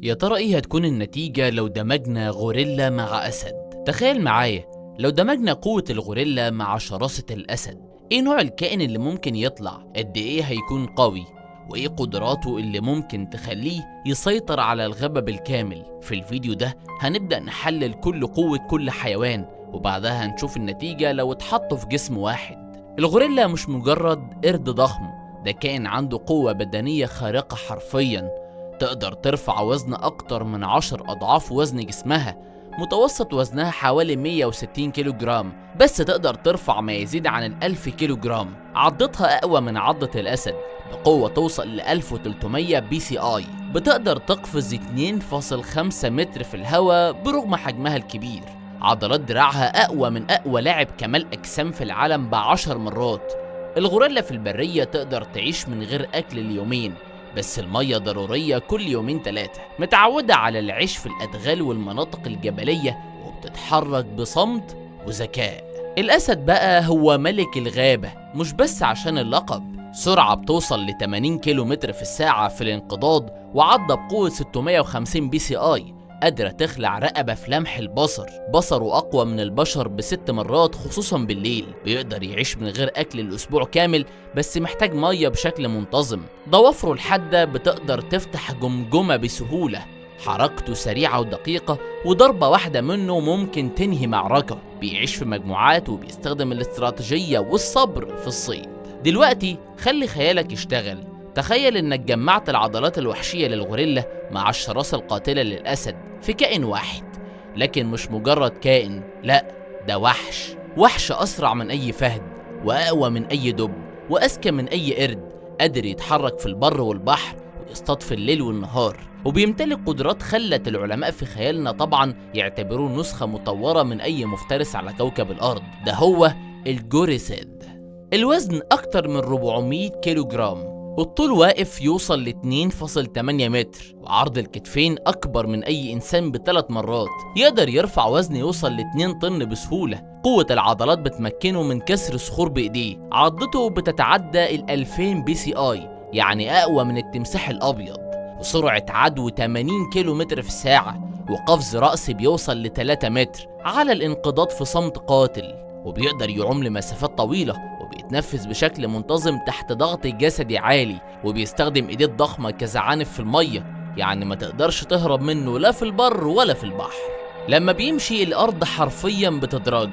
يا ترى ايه هتكون النتيجة لو دمجنا غوريلا مع أسد؟ تخيل معايا لو دمجنا قوة الغوريلا مع شراسة الأسد. ايه نوع الكائن اللي ممكن يطلع؟ قد ايه هيكون قوي؟ وايه قدراته اللي ممكن تخليه يسيطر على الغابة بالكامل؟ في الفيديو ده هنبدأ نحلل كل قوة كل حيوان، وبعدها هنشوف النتيجة لو اتحطوا في جسم واحد. الغوريلا مش مجرد قرد ضخم، ده كائن عنده قوة بدنية خارقة حرفيا. تقدر ترفع وزن أكتر من 10 أضعاف وزن جسمها. متوسط وزنها حوالي 160 كيلو جرام، بس تقدر ترفع ما يزيد عن 1000 كيلو جرام. عضتها أقوى من عضة الأسد بقوة توصل ل 1300 بي سي آي. بتقدر تقفز 2.5 متر في الهواء برغم حجمها الكبير. عضلات دراعها أقوى من أقوى لاعب كمال أجسام في العالم ب10 مرات. الغوريلا في البرية تقدر تعيش من غير أكل اليومين، بس المية ضرورية كل يومين 3. متعودة على العيش في الأدغال والمناطق الجبلية، وبتتحرك بصمت وذكاء. الأسد بقى هو ملك الغابة، مش بس عشان اللقب. سرعة بتوصل ل 80 كيلو متر في الساعة في الانقضاض، وعضة بقوة 650 بي سي آي. قادرة تخلع رقبة في لمح البصر. بصره أقوى من البشر ب6 مرات خصوصا بالليل. بيقدر يعيش من غير أكل الأسبوع كامل، بس محتاج مية بشكل منتظم. ضوافره الحادة بتقدر تفتح جمجمة بسهولة. حركته سريعة ودقيقة، وضربة واحدة منه ممكن تنهي معركة. بيعيش في مجموعات وبيستخدم الاستراتيجية والصبر في الصيد. دلوقتي خلي خيالك يشتغل. تخيل انك جمعت العضلات الوحشية للغوريلا مع الشراسة القاتلة للأسد في كائن واحد. لكن مش مجرد كائن، لا، ده وحش أسرع من أي فهد، وأقوى من أي دب، وأذكى من أي قرد. قادر يتحرك في البر والبحر، ويصطاد في الليل والنهار، وبيمتلك قدرات خلت العلماء في خيالنا طبعا يعتبروه نسخة مطورة من أي مفترس على كوكب الأرض. ده هو الجوريسيد. الوزن أكتر من 400 كيلو جرام، والطول واقف يوصل ل 2.8 متر، وعرض الكتفين أكبر من أي إنسان ب3 مرات. يقدر يرفع وزن يوصل ل 2 طن بسهولة. قوة العضلات بتمكنه من كسر صخور بإيديه. عضته بتتعدى 2000 بي سي آي، يعني أقوى من التمساح الأبيض. وسرعة عدو 80 كيلو متر في الساعة، وقفز رأس بيوصل ل 3 متر على الانقضاض في صمت قاتل. وبيقدر يعوم لمسافات طويلة، وبيتنفس بشكل منتظم تحت ضغط جسدي عالي. وبيستخدم ايديه الضخمة كزعانف في المية، يعني ما تقدرش تهرب منه لا في البر ولا في البحر. لما بيمشي الأرض حرفيا بتضرج،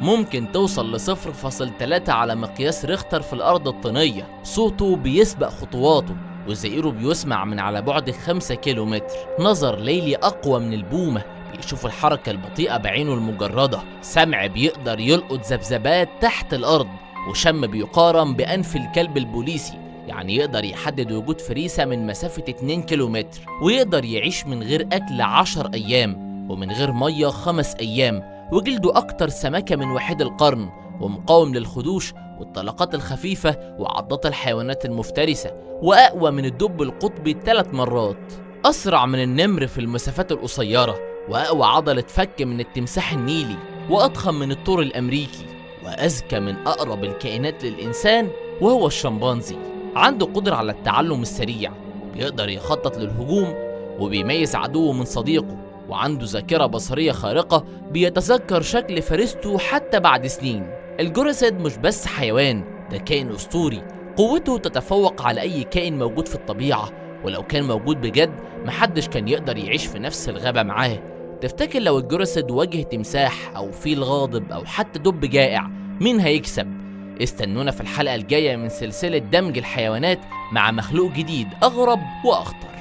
ممكن توصل ل 0.3 على مقياس ريختر في الأرض الطينية. صوته بيسبق خطواته، وزئيره بيسمع من على بعد 5 كيلو متر. نظر ليلي أقوى من البومة، بيشوف الحركة البطيئة بعينه المجردة. سمع بيقدر يلقط ذبذبات تحت الأرض، وشم بيقارن بأنف الكلب البوليسي، يعني يقدر يحدد وجود فريسة من مسافة 2 كيلو متر. ويقدر يعيش من غير أكل 10 أيام، ومن غير مية 5 أيام. وجلده أكتر سماكة من وحيد القرن، ومقاوم للخدوش والطلقات الخفيفة وعضات الحيوانات المفترسة. وأقوى من الدب القطبي 3 مرات. أسرع من النمر في المسافات القصيرة، وأقوى عضلة فك من التمساح النيلي، وأضخم من الثور الأمريكي، وأذكى من أقرب الكائنات للإنسان وهو الشمبانزي. عنده قدرة على التعلم السريع، بيقدر يخطط للهجوم، وبيميز عدوه من صديقه. وعنده ذاكرة بصرية خارقة، بيتذكر شكل فريسته حتى بعد سنين. الجوريسيد مش بس حيوان، ده كائن أسطوري. قوته تتفوق على أي كائن موجود في الطبيعة، ولو كان موجود بجد محدش كان يقدر يعيش في نفس الغابة معاه. تفتكر لو الجوريسيد واجه تمساح أو فيل غاضب أو حتى دب جائع، مين هيكسب؟ استنونا في الحلقة الجاية من سلسلة دمج الحيوانات مع مخلوق جديد أغرب وأخطر.